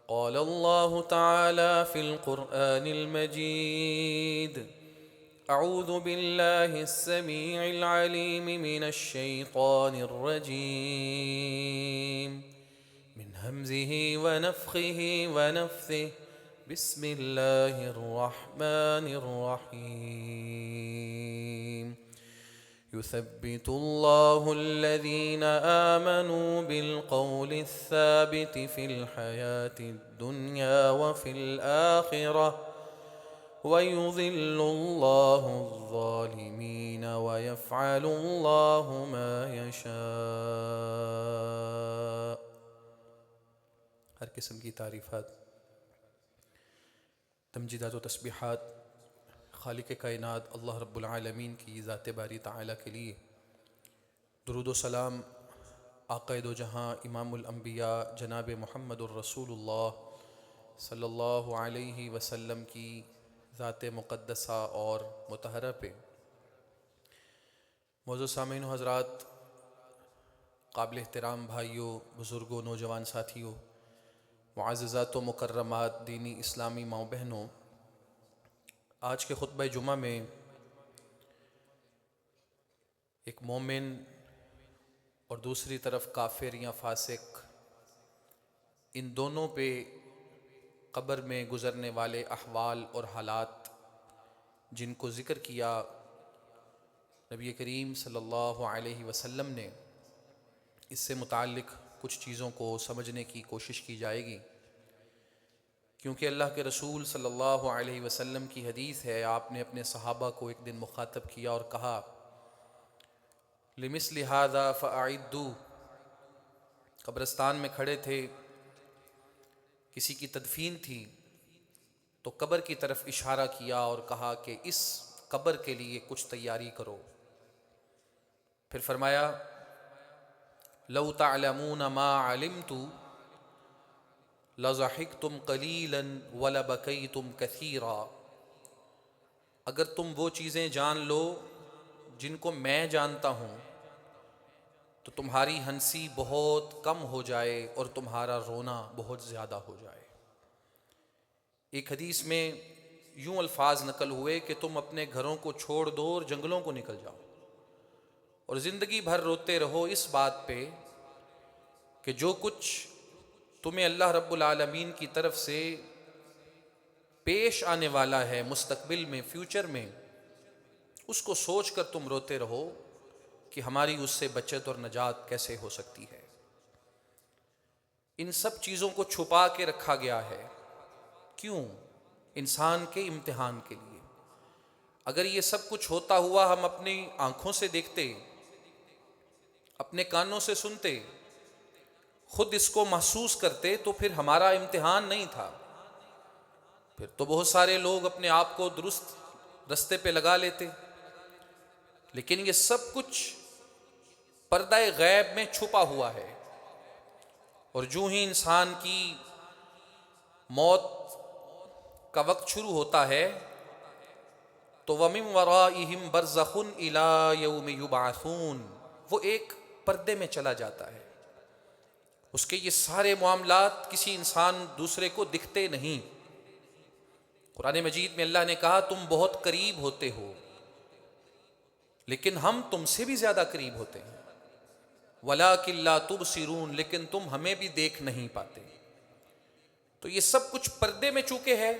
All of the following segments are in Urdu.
قال الله تعالى في القرآن المجيد: أعوذ بالله السميع العليم من الشيطان الرجيم من همزه ونفخه ونفثه. بسم الله الرحمن الرحيم. يثبت الله الذين آمنوا بالقول الثابت في الحياة الدنيا وفي الآخرة ويضل الله الظالمين ويفعل الله ما يشاء. ہر قسم کی تعریفات، تمجیدات و تسبیحات خالق کائنات اللہ رب العالمین کی ذات باری تعالیٰ کے لیے، درود و سلام آقا دو جہاں امام الانبیاء جناب محمد الرسول اللہ صلی اللہ علیہ وسلم کی ذات مقدسہ اور مطہرہ پہ۔ معزز سامعین و حضرات، قابل احترام بھائیوں، بزرگوں، نوجوان ساتھیوں، معززات و مکرمات، دینی اسلامی ماؤں بہنوں، آج کے خطبہ جمعہ میں ایک مومن اور دوسری طرف کافر یا فاسق، ان دونوں پہ قبر میں گزرنے والے احوال اور حالات جن کو ذکر کیا، نبی کریم صلی اللہ علیہ وسلم نے، اس سے متعلق کچھ چیزوں کو سمجھنے کی کوشش کی جائے گی، کیونکہ اللہ کے رسول صلی اللہ علیہ وسلم کی حدیث ہے، آپ نے اپنے صحابہ کو ایک دن مخاطب کیا اور کہا: لِمِثْلِ هَذَا فَأَعِدُّوا۔ قبرستان میں کھڑے تھے، کسی کی تدفین تھی، تو قبر کی طرف اشارہ کیا اور کہا کہ اس قبر کے لیے کچھ تیاری کرو۔ پھر فرمایا: لَوْ تَعْلَمُونَ مَا عَلِمْتُ لَضَحِكْتُمْ قَلِيلًا وَلَبَكَيْتُمْ كَثِيرًا۔ اگر تم وہ چیزیں جان لو جن کو میں جانتا ہوں تو تمہاری ہنسی بہت کم ہو جائے اور تمہارا رونا بہت زیادہ ہو جائے۔ ایک حدیث میں یوں الفاظ نقل ہوئے کہ تم اپنے گھروں کو چھوڑ دو اور جنگلوں کو نکل جاؤ اور زندگی بھر روتے رہو اس بات پہ کہ جو کچھ تمہیں اللہ رب العالمین کی طرف سے پیش آنے والا ہے مستقبل میں، فیوچر میں، اس کو سوچ کر تم روتے رہو کہ ہماری اس سے بچت اور نجات کیسے ہو سکتی ہے۔ ان سب چیزوں کو چھپا کے رکھا گیا ہے، کیوں؟ انسان کے امتحان کے لیے۔ اگر یہ سب کچھ ہوتا ہوا ہم اپنی آنکھوں سے دیکھتے، اپنے کانوں سے سنتے، خود اس کو محسوس کرتے، تو پھر ہمارا امتحان نہیں تھا، پھر تو بہت سارے لوگ اپنے آپ کو درست رستے پہ لگا لیتے۔ لیکن یہ سب کچھ پردہ غیب میں چھپا ہوا ہے، اور جو ہی انسان کی موت کا وقت شروع ہوتا ہے تو وَمِن وَرَائِهِمْ بَرْزَخٌ إِلَى يَوْمِ يُبْعَثُونَ، وہ ایک پردے میں چلا جاتا ہے، اس کے یہ سارے معاملات کسی انسان دوسرے کو دکھتے نہیں۔ قرآن مجید میں اللہ نے کہا تم بہت قریب ہوتے ہو، لیکن ہم تم سے بھی زیادہ قریب ہوتے ہیں، وَلَٰكِن لَا تُبْصِرُونَ، لیکن تم ہمیں بھی دیکھ نہیں پاتے۔ تو یہ سب کچھ پردے میں چونکہ ہے،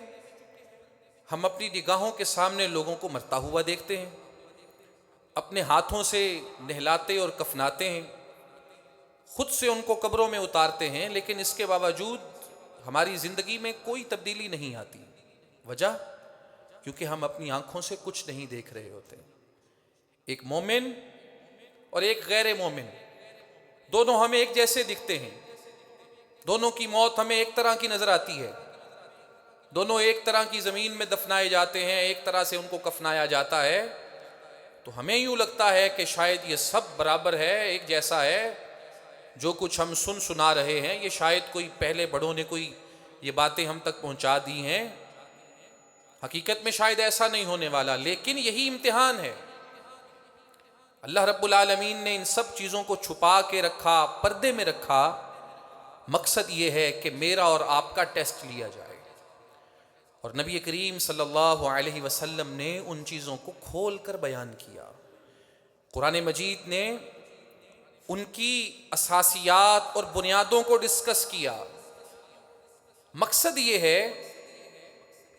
ہم اپنی نگاہوں کے سامنے لوگوں کو مرتا ہوا دیکھتے ہیں، اپنے ہاتھوں سے نہلاتے اور کفناتے ہیں، خود سے ان کو قبروں میں اتارتے ہیں، لیکن اس کے باوجود ہماری زندگی میں کوئی تبدیلی نہیں آتی۔ وجہ؟ کیونکہ ہم اپنی آنکھوں سے کچھ نہیں دیکھ رہے ہوتے۔ ایک مومن اور ایک غیر مومن دونوں ہمیں ایک جیسے دکھتے ہیں، دونوں کی موت ہمیں ایک طرح کی نظر آتی ہے، دونوں ایک طرح کی زمین میں دفنائے جاتے ہیں، ایک طرح سے ان کو کفنایا جاتا ہے، تو ہمیں یوں لگتا ہے کہ شاید یہ سب برابر ہے، ایک جیسا ہے۔ جو کچھ ہم سنا رہے ہیں یہ شاید کوئی پہلے بڑوں نے کوئی یہ باتیں ہم تک پہنچا دی ہیں، حقیقت میں شاید ایسا نہیں ہونے والا، لیکن یہی امتحان ہے۔ اللہ رب العالمین نے ان سب چیزوں کو چھپا کے رکھا، پردے میں رکھا، مقصد یہ ہے کہ میرا اور آپ کا ٹیسٹ لیا جائے۔ اور نبی کریم صلی اللہ علیہ وسلم نے ان چیزوں کو کھول کر بیان کیا۔ قرآن مجید نے ان کی اساسیات اور بنیادوں کو ڈسکس کیا۔ مقصد یہ ہے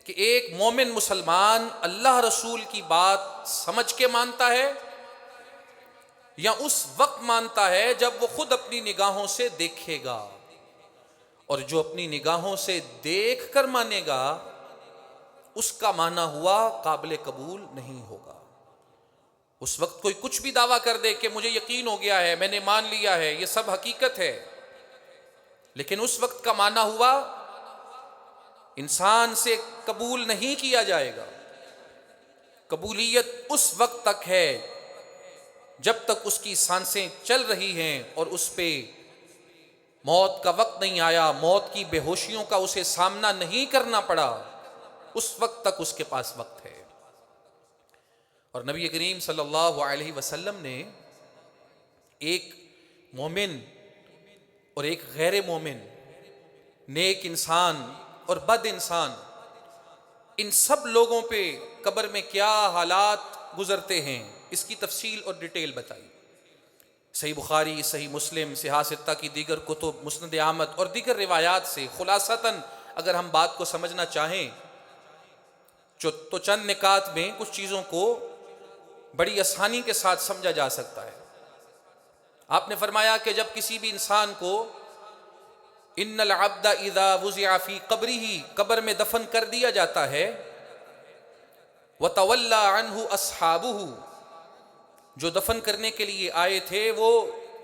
کہ ایک مومن مسلمان اللہ رسول کی بات سمجھ کے مانتا ہے یا اس وقت مانتا ہے جب وہ خود اپنی نگاہوں سے دیکھے گا، اور جو اپنی نگاہوں سے دیکھ کر مانے گا اس کا مانا ہوا قابل قبول نہیں ہوگا۔ اس وقت کوئی کچھ بھی دعویٰ کر دے کہ مجھے یقین ہو گیا ہے، میں نے مان لیا ہے، یہ سب حقیقت ہے، لیکن اس وقت کا مانا ہوا انسان سے قبول نہیں کیا جائے گا۔ قبولیت اس وقت تک ہے جب تک اس کی سانسیں چل رہی ہیں اور اس پہ موت کا وقت نہیں آیا، موت کی بے ہوشیوں کا اسے سامنا نہیں کرنا پڑا، اس وقت تک اس کے پاس وقت ہے۔ اور نبی کریم صلی اللہ علیہ وسلم نے ایک مومن اور ایک غیر مومن، نیک انسان اور بد انسان، ان سب لوگوں پہ قبر میں کیا حالات گزرتے ہیں اس کی تفصیل اور ڈیٹیل بتائی۔ صحیح بخاری، صحیح مسلم، صحاح ستہ کی دیگر کتب، مسند احمد اور دیگر روایات سے خلاصتاً اگر ہم بات کو سمجھنا چاہیں تو چند نکات میں کچھ چیزوں کو بڑی آسانی کے ساتھ سمجھا جا سکتا ہے۔ آپ نے فرمایا کہ جب کسی بھی انسان کو ان العبد اذا وضع فی قبرہ، قبر میں دفن کر دیا جاتا ہے، وتولى عنہ اصحابہ، جو دفن کرنے کے لیے آئے تھے وہ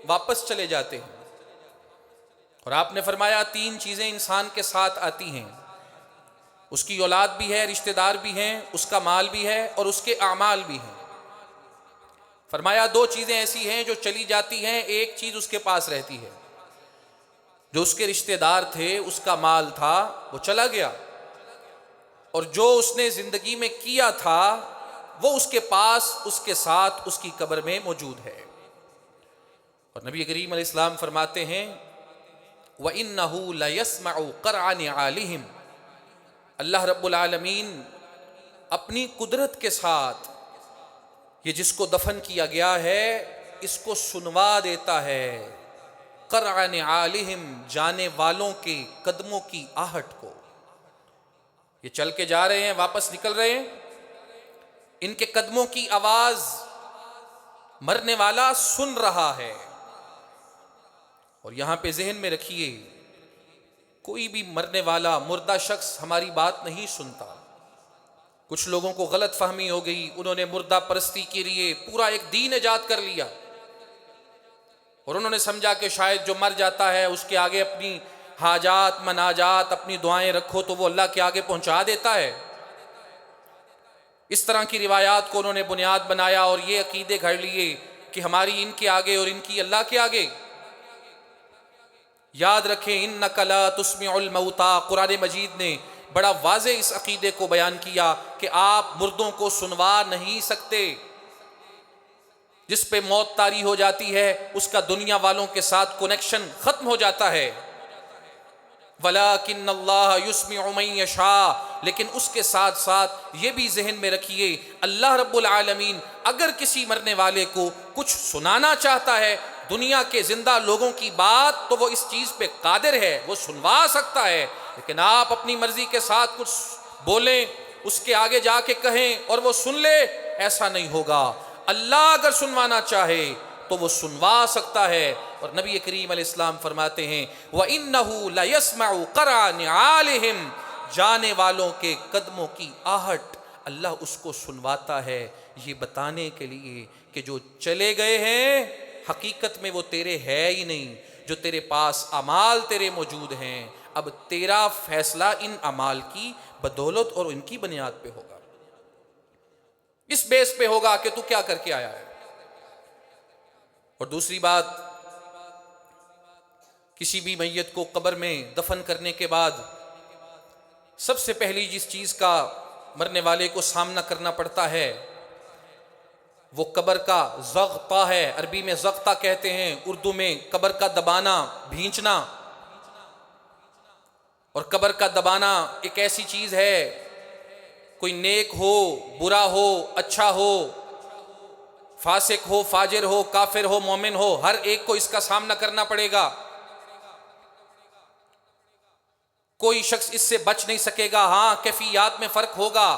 واپس چلے جاتے ہیں، اور آپ نے فرمایا تین چیزیں انسان کے ساتھ آتی ہیں، اس کی اولاد بھی ہے، رشتہ دار بھی ہیں، اس کا مال بھی ہے اور اس کے اعمال بھی ہیں۔ فرمایا دو چیزیں ایسی ہیں جو چلی جاتی ہیں، ایک چیز اس کے پاس رہتی ہے، جو اس کے رشتہ دار تھے، اس کا مال تھا، وہ چلا گیا، اور جو اس نے زندگی میں کیا تھا وہ اس کے پاس، اس کے ساتھ، اس کی قبر میں موجود ہے۔ اور نبی کریم علیہ السلام فرماتے ہیں وَإِنَّهُ لَيَسْمَعُ قَرْعَ نِعَالِهِمْ، اللہ رب العالمین اپنی قدرت کے ساتھ یہ جس کو دفن کیا گیا ہے اس کو سنوا دیتا ہے، قرع نعالہم، جانے والوں کے قدموں کی آہٹ کو۔ یہ چل کے جا رہے ہیں، واپس نکل رہے ہیں، ان کے قدموں کی آواز مرنے والا سن رہا ہے۔ اور یہاں پہ ذہن میں رکھیے، کوئی بھی مرنے والا مردہ شخص ہماری بات نہیں سنتا۔ کچھ لوگوں کو غلط فہمی ہو گئی، انہوں نے مردہ پرستی کے لیے پورا ایک دین ایجاد کر لیا، اور انہوں نے سمجھا کہ شاید جو مر جاتا ہے اس کے آگے اپنی حاجات مناجات اپنی دعائیں رکھو تو وہ اللہ کے آگے پہنچا دیتا ہے۔ اس طرح کی روایات کو انہوں نے بنیاد بنایا اور یہ عقیدے گھڑ لیے کہ ہماری ان کے آگے اور ان کی اللہ کے آگے۔ یاد رکھیں انک لا تسمع الموتى، قرآن مجید نے بڑا واضح اس عقیدے کو بیان کیا کہ آپ مردوں کو سنوا نہیں سکتے۔ جس پہ موت طاری ہو جاتی ہے اس کا دنیا والوں کے ساتھ کنیکشن ختم ہو جاتا ہے۔ وَلَٰكِنَّ اللَّهَ يُسْمِعُ مَن يَشَاءُ، لیکن اس کے ساتھ ساتھ یہ بھی ذہن میں رکھیے اللہ رب العالمین اگر کسی مرنے والے کو کچھ سنانا چاہتا ہے دنیا کے زندہ لوگوں کی بات تو وہ اس چیز پہ قادر ہے، وہ سنوا سکتا ہے، لیکن آپ اپنی مرضی کے ساتھ کچھ بولیں، اس کے آگے جا کے کہیں اور وہ سن لے، ایسا نہیں ہوگا۔ اللہ اگر سنوانا چاہے تو وہ سنوا سکتا ہے، اور نبی کریم علیہ السلام فرماتے ہیں وَإِنَّهُ لَيَسْمَعُ قَرْعَ نِعَالِهِمْ، جانے والوں کے قدموں کی آہٹ اللہ اس کو سنواتا ہے، یہ بتانے کے لیے کہ جو چلے گئے ہیں حقیقت میں وہ تیرے ہے ہی نہیں، جو تیرے پاس اعمال تیرے موجود ہیں، اب تیرا فیصلہ ان اعمال کی بدولت اور ان کی بنیاد پہ ہوگا، اس بیس پہ ہوگا کہ تو کیا کر کے آیا ہے۔ اور دوسری بات، کسی بھی میت کو قبر میں دفن کرنے کے بعد سب سے پہلی جس چیز کا مرنے والے کو سامنا کرنا پڑتا ہے وہ قبر کا زغطہ ہے، عربی میں زغطہ کہتے ہیں، اردو میں قبر کا دبانا، بھینچنا۔ اور قبر کا دبانا ایک ایسی چیز ہے، کوئی نیک ہو، برا ہو، اچھا ہو، فاسق ہو، فاجر ہو، کافر ہو، مومن ہو، ہر ایک کو اس کا سامنا کرنا پڑے گا. کوئی شخص اس سے بچ نہیں سکے گا. ہاں کیفیات میں فرق ہوگا،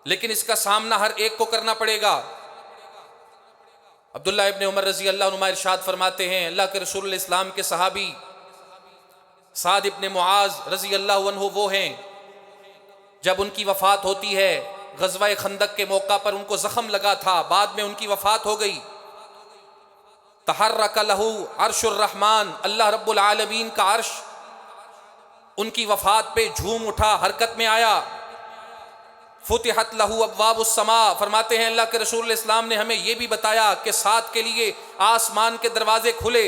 لیکن اس کا سامنا ہر ایک کو کرنا پڑے گا. عبداللہ ابن عمر رضی اللہ عنہما ارشاد فرماتے ہیں، اللہ کے رسول علیہ السلام کے صحابی سعد ابن معاذ رضی اللہ عنہ وہ ہیں، جب ان کی وفات ہوتی ہے غزوہ خندق کے موقع پر ان کو زخم لگا تھا، بعد میں ان کی وفات ہو گئی. تحرک لہ عرش الرحمن، اللہ رب العالمین کا عرش ان کی وفات پہ جھوم اٹھا، حرکت میں آیا. فتحت لہ ابواب السماء، فرماتے ہیں اللہ کے رسول علیہ السلام نے ہمیں یہ بھی بتایا کہ سعد کے لیے آسمان کے دروازے کھلے.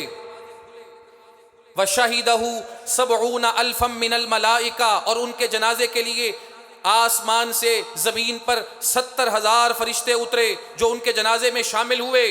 وَشَهِدَهُ 70 أَلْفًا مِّنَ الْمَلَائِكَةِ، اور ان کے جنازے کے لیے آسمان سے زمین پر 70,000 فرشتے اترے جو ان کے جنازے میں شامل ہوئے.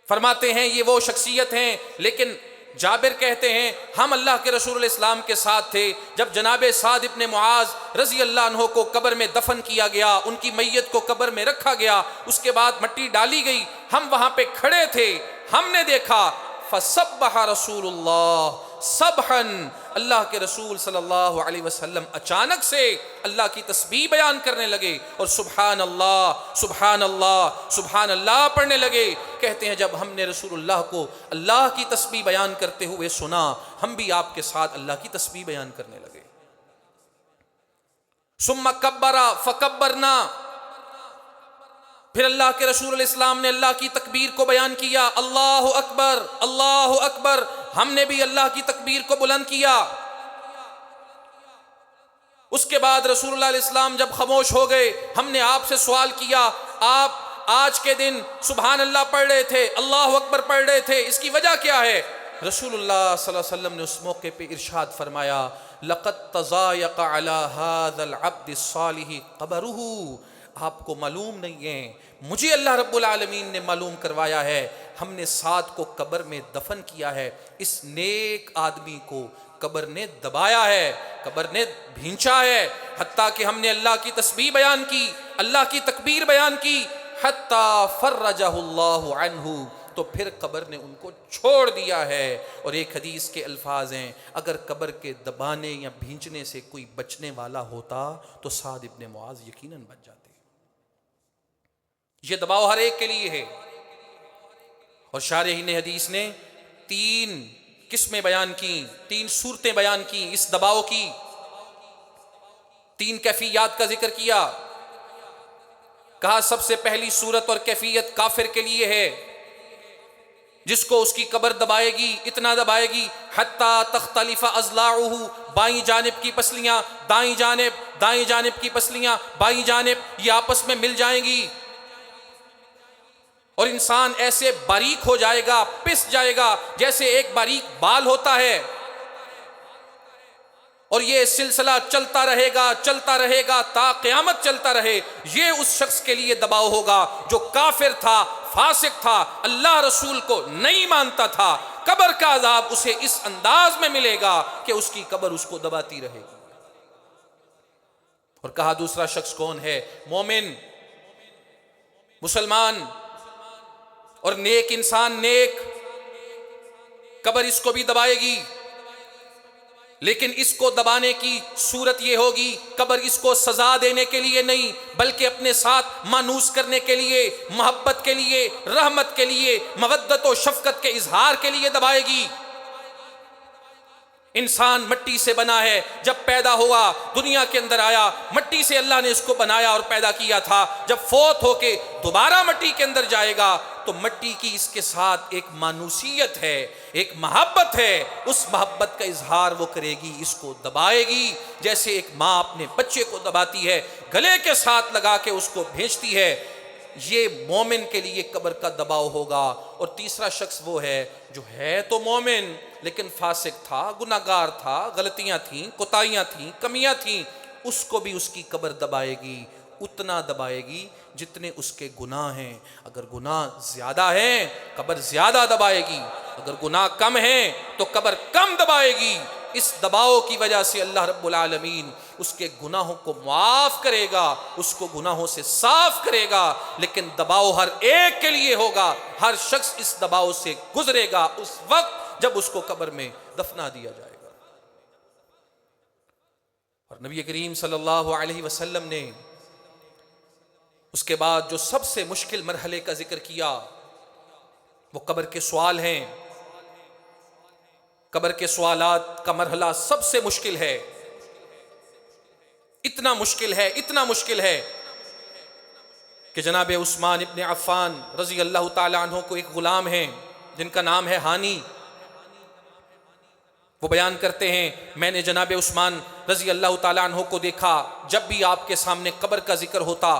فرماتے ہیں یہ وہ شخصیت ہیں. لیکن جابر کہتے ہیں ہم اللہ کے رسول علیہ السلام کے ساتھ تھے جب جناب سعد ابن معاذ رضی اللہ عنہ کو قبر میں دفن کیا گیا، ان کی میت کو قبر میں رکھا گیا، اس کے بعد مٹی ڈالی گئی، ہم وہاں پہ کھڑے تھے، ہم نے دیکھا فسبح رسول اللہ سبحا، اللہ کے رسول صلی اللہ علیہ وسلم اچانک سے اللہ کی تسبیح بیان کرنے لگے اور سبحان اللہ سبحان اللہ سبحان اللہ پڑھنے لگے. کہتے ہیں جب ہم نے رسول اللہ کو اللہ کی تسبیح بیان کرتے ہوئے سنا، ہم بھی آپ کے ساتھ اللہ کی تسبیح بیان کرنے لگے. ثم کبر فکبرنا، پھر اللہ کے رسول علیہ السلام نے اللہ کی تکبیر کو بیان کیا، اللہ اکبر اللہ اکبر، ہم نے بھی اللہ کی تکبیر کو بلند کیا. اس کے بعد رسول اللہ علیہ السلام جب خاموش ہو گئے، ہم نے آپ سے سوال کیا، آپ آج کے دن سبحان اللہ پڑھ رہے تھے، اللہ اکبر پڑھ رہے تھے، اس کی وجہ کیا ہے؟ رسول اللہ صلی اللہ علیہ وسلم نے اس موقع پہ ارشاد فرمایا، لقد تضایق علی ھذا العبد الصالح قبرہ، آپ کو معلوم نہیں ہے، مجھے اللہ رب العالمین نے معلوم کروایا ہے، ہم نے سعد کو قبر میں دفن کیا ہے، اس نیک آدمی کو قبر نے دبایا ہے، قبر نے بھینچا ہے، حتیٰ کہ ہم نے اللہ کی تسبیح بیان کی، اللہ کی تکبیر بیان کی، حتیٰ فرجہ اللہ عنہ، تو پھر قبر نے ان کو چھوڑ دیا ہے. اور ایک حدیث کے الفاظ ہیں، اگر قبر کے دبانے یا بھینچنے سے کوئی بچنے والا ہوتا تو سعد ابن معاذ یقیناً بچ جاتے. یہ دباؤ ہر ایک کے لیے ہے. اور شارحین حدیث نے 3 قسمیں بیان کی، 3 صورتیں بیان کی اس دباؤ کی، 3 کیفیات کا ذکر کیا. کہا سب سے پہلی صورت اور کیفیت کافر کے لیے ہے، جس کو اس کی قبر دبائے گی، اتنا دبائے گی حتیٰ تختلف اضلاعہ، بائیں جانب کی پسلیاں دائیں جانب کی پسلیاں بائیں جانب، یہ آپس میں مل جائیں گی اور انسان ایسے باریک ہو جائے گا، پس جائے گا جیسے ایک باریک بال ہوتا ہے. اور یہ سلسلہ چلتا رہے گا تا قیامت چلتا رہے. یہ اس شخص کے لیے دباؤ ہوگا جو کافر تھا، فاسق تھا، اللہ رسول کو نہیں مانتا تھا. قبر کا عذاب اسے اس انداز میں ملے گا کہ اس کی قبر اس کو دباتی رہے گی. اور کہا دوسرا شخص کون ہے؟ مومن، مسلمان اور نیک انسان، نیک. قبر اس کو بھی دبائے گی، لیکن اس کو دبانے کی صورت یہ ہوگی، قبر اس کو سزا دینے کے لیے نہیں بلکہ اپنے ساتھ مانوس کرنے کے لیے، محبت کے لیے، رحمت کے لیے، مودت و شفقت کے اظہار کے لیے دبائے گی. انسان مٹی سے بنا ہے، جب پیدا ہوا دنیا کے اندر آیا مٹی سے اللہ نے اس کو بنایا اور پیدا کیا تھا. جب فوت ہو کے دوبارہ مٹی کے اندر جائے گا تو مٹی کی اس کے ساتھ ایک مانوسیت ہے، ایک محبت ہے، اس محبت کا اظہار وہ کرے گی، اس کو دبائے گی جیسے ایک ماں اپنے بچے کو دباتی ہے، گلے کے ساتھ لگا کے اس کو بھیجتی ہے. یہ مومن کے لیے قبر کا دباؤ ہوگا. اور تیسرا شخص وہ ہے جو ہے تو مومن لیکن فاسق تھا، گناہگار تھا، غلطیاں تھیں، کوتاہیاں تھیں، کمیاں تھیں، اس کو بھی اس کی قبر دبائے گی، اتنا دبائے گی جتنے اس کے گناہ ہیں. اگر گناہ زیادہ ہیں قبر زیادہ دبائے گی، اگر گناہ کم ہیں تو قبر کم دبائے گی. اس دباؤ کی وجہ سے اللہ رب العالمین اس کے گناہوں کو معاف کرے گا، اس کو گناہوں سے صاف کرے گا. لیکن دباؤ ہر ایک کے لیے ہوگا، ہر شخص اس دباؤ سے گزرے گا اس وقت جب اس کو قبر میں دفنا دیا جائے گا. اور نبی کریم صلی اللہ علیہ وسلم نے اس کے بعد جو سب سے مشکل مرحلے کا ذکر کیا وہ قبر کے سوال ہیں. قبر کے سوالات کا مرحلہ سب سے مشکل ہے. اتنا مشکل ہے کہ جناب عثمان ابن عفان رضی اللہ تعالی عنہ کو ایک غلام ہیں جن کا نام ہے ہانی. وہ بیان کرتے ہیں میں نے جناب عثمان رضی اللہ تعالی عنہ کو دیکھا جب بھی آپ کے سامنے قبر کا ذکر ہوتا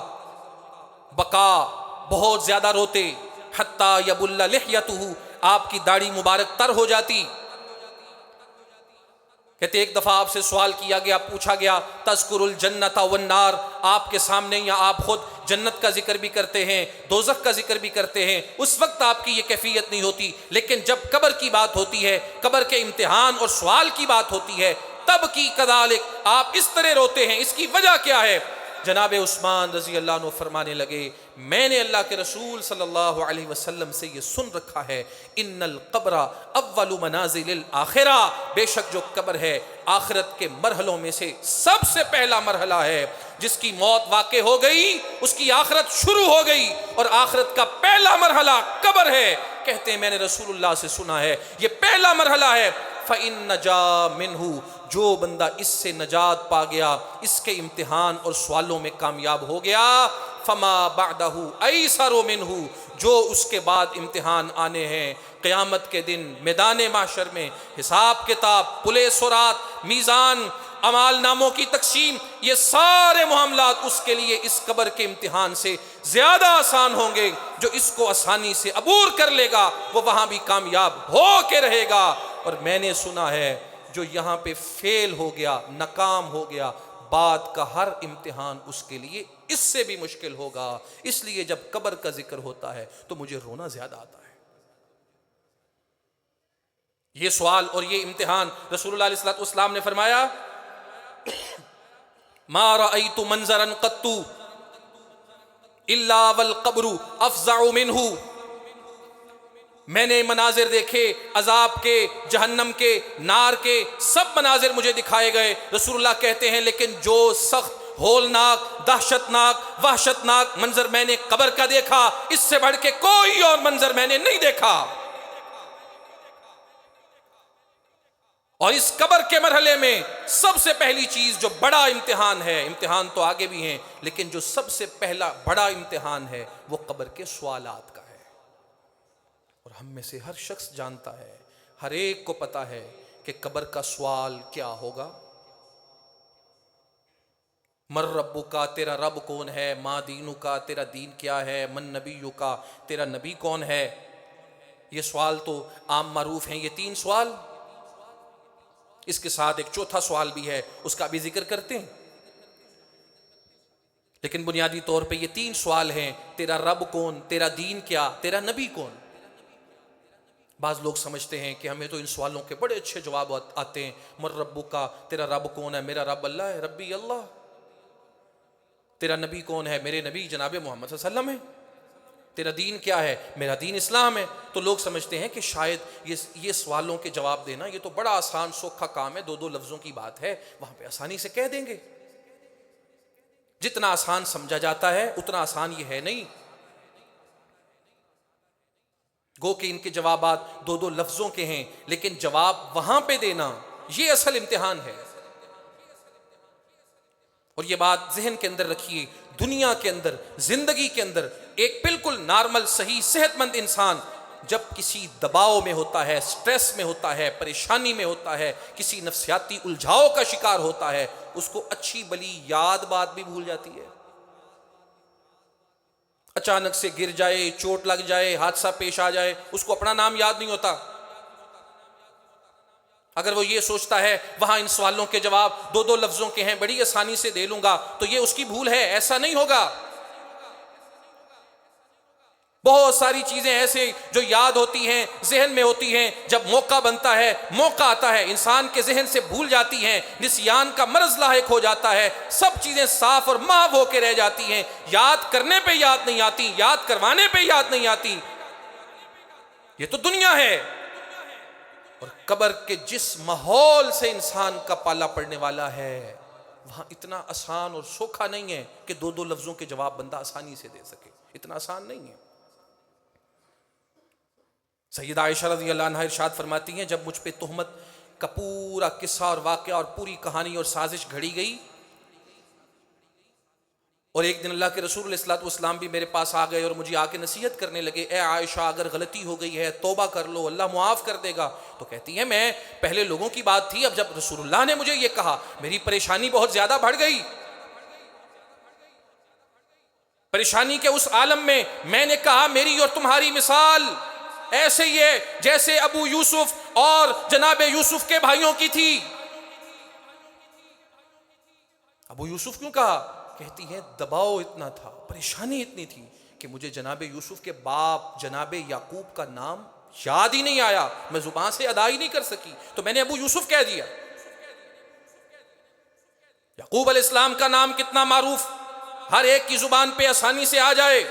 بقا بہت زیادہ روتے، حتیٰ یبل لحیتہ آپ کی داڑھی مبارک تر ہو جاتی. کہتے ایک دفعہ آپ سے سوال کیا گیا، پوچھا گیا تذکر الجنت والنار، آپ کے سامنے یا آپ خود جنت کا ذکر بھی کرتے ہیں دوزخ کا ذکر بھی کرتے ہیں، اس وقت آپ کی یہ کیفیت نہیں ہوتی، لیکن جب قبر کی بات ہوتی ہے، قبر کے امتحان اور سوال کی بات ہوتی ہے تب کی کذالک آپ اس طرح روتے ہیں. اس کی وجہ کیا ہے؟ جناب عثمان رضی اللہ عنہ فرمانے لگے میں نے اللہ کے رسول صلی اللہ علیہ وسلم سے یہ سن رکھا ہے ان القبر اول منازل الاخرہ، بے شک جو قبر ہے آخرت کے مرحلوں میں سے سب سے پہلا مرحلہ ہے. جس کی موت واقع ہو گئی اس کی آخرت شروع ہو گئی، اور آخرت کا پہلا مرحلہ قبر ہے. کہتے ہیں میں نے رسول اللہ سے سنا ہے یہ پہلا مرحلہ ہے. فَإِن نَجَا مِنْهُ جو بندہ اس سے نجات پا گیا، اس کے امتحان اور سوالوں میں کامیاب ہو گیا، فما بَعْدَهُ أَيْسَرُ مِنْهُ جو اس کے بعد امتحان آنے ہیں قیامت کے دن میدان محشر میں، حساب کتاب، پلے صراط، میزان، اعمال ناموں کی تقسیم، یہ سارے معاملات اس کے لیے اس قبر کے امتحان سے زیادہ آسان ہوں گے. جو اس کو آسانی سے عبور کر لے گا وہ وہاں بھی کامیاب ہو کے رہے گا. اور میں نے سنا ہے جو یہاں پہ فیل ہو گیا، ناکام ہو گیا، بعد کا ہر امتحان اس کے لیے اس سے بھی مشکل ہوگا. اس لیے جب قبر کا ذکر ہوتا ہے تو مجھے رونا زیادہ آتا ہے. یہ سوال اور یہ امتحان رسول اللہ علیہ السلام نے فرمایا ما رأيت منظرا قط الا والقبر افزع منه میں نے مناظر دیکھے عذاب کے، جہنم کے، نار کے، سب مناظر مجھے دکھائے گئے. رسول اللہ کہتے ہیں لیکن جو سخت ہولناک، دہشتناک، وحشتناک منظر میں نے قبر کا دیکھا اس سے بڑھ کے کوئی اور منظر میں نے نہیں دیکھا. اور اس قبر کے مرحلے میں سب سے پہلی چیز جو بڑا امتحان ہے، امتحان تو آگے بھی ہیں لیکن جو سب سے پہلا بڑا امتحان ہے وہ قبر کے سوالات کا ہے. اور ہم میں سے ہر شخص جانتا ہے، ہر ایک کو پتا ہے کہ قبر کا سوال کیا ہوگا. مر ربو کا تیرا رب کون ہے، ما دینو کا تیرا دین کیا ہے، من نبیو کا تیرا نبی کون ہے. یہ سوال تو عام معروف ہیں، یہ 3 سوال. اس کے ساتھ ایک چوتھا سوال بھی ہے، اس کا بھی ذکر کرتے ہیں، لیکن بنیادی طور پہ یہ 3 سوال ہیں. تیرا رب کون، تیرا دین کیا، تیرا نبی کون. بعض لوگ سمجھتے ہیں کہ ہمیں تو ان سوالوں کے بڑے اچھے جواب آتے ہیں. مر ربو کا تیرا رب کون ہے، میرا رب اللہ ہے، ربی اللہ. تیرا نبی کون ہے، میرے نبی جناب محمد صلی اللہ علیہ وسلم ہے. تیرا دین کیا ہے، میرا دین اسلام ہے. تو لوگ سمجھتے ہیں کہ شاید یہ سوالوں کے جواب دینا یہ تو بڑا آسان سوکھا کام ہے، 2 لفظوں کی بات ہے، وہاں پہ آسانی سے کہہ دیں گے. جتنا آسان سمجھا جاتا ہے اتنا آسان یہ ہے نہیں. گو کہ ان کے جوابات 2 لفظوں کے ہیں، لیکن جواب وہاں پہ دینا یہ اصل امتحان ہے. اور یہ بات ذہن کے اندر رکھیے، دنیا کے اندر، زندگی کے اندر ایک بالکل نارمل، صحیح، صحت مند انسان جب کسی دباؤ میں ہوتا ہے، سٹریس میں ہوتا ہے، پریشانی میں ہوتا ہے، کسی نفسیاتی الجھاؤ کا شکار ہوتا ہے، اس کو اچھی بلی یاد بات بھی بھول جاتی ہے. اچانک سے گر جائے، چوٹ لگ جائے، حادثہ پیش آ جائے، اس کو اپنا نام یاد نہیں ہوتا. اگر وہ یہ سوچتا ہے وہاں ان سوالوں کے جواب 2 لفظوں کے ہیں، بڑی آسانی سے دے لوں گا، تو یہ اس کی بھول ہے، ایسا نہیں ہوگا. بہت ساری چیزیں ایسے جو یاد ہوتی ہیں، ذہن میں ہوتی ہیں، جب موقع بنتا ہے، موقع آتا ہے، انسان کے ذہن سے بھول جاتی ہیں، نسیان کا مرض لاحق ہو جاتا ہے، سب چیزیں صاف اور محو ہو کے رہ جاتی ہیں، یاد کرنے پہ یاد نہیں آتی، یاد کروانے پہ یاد نہیں آتی۔ یہ تو دنیا ہے۔ اور قبر کے جس ماحول سے انسان کا پالا پڑنے والا ہے، وہاں اتنا آسان اور سوکھا نہیں ہے کہ دو دو لفظوں کے جواب بندہ آسانی سے دے سکے، اتنا آسان نہیں ہے۔ سیدہ عائشہ رضی اللہ عنہا ارشاد فرماتی ہیں، جب مجھ پہ تہمت کا پورا قصہ اور واقعہ اور پوری کہانی اور سازش گھڑی گئی، اور ایک دن اللہ کے رسول علیہ الصلوۃ والسلام بھی میرے پاس آ گئے اور مجھے آ کے نصیحت کرنے لگے، اے عائشہ اگر غلطی ہو گئی ہے توبہ کر لو، اللہ معاف کر دے گا۔ تو کہتی ہیں میں پہلے لوگوں کی بات تھی، اب جب رسول اللہ نے مجھے یہ کہا میری پریشانی بہت زیادہ بڑھ گئی۔ پریشانی کے اس عالم میں نے کہا میری اور تمہاری مثال ایسے ہی ہے جیسے ابو یوسف اور جناب یوسف کے بھائیوں کی تھی۔ ابو یوسف کیوں کہا؟ کہتی ہے دباؤ اتنا تھا، پریشانی اتنی تھی کہ مجھے جناب یوسف کے باپ جناب یعقوب کا نام یاد ہی نہیں آیا، میں زبان سے ادا ہی نہیں کر سکی، تو میں نے ابو یوسف کہہ دیا۔ یعقوب علیہ السلام کا نام کتنا معروف، ہر ایک کی زبان پہ آسانی سے آ جائے۔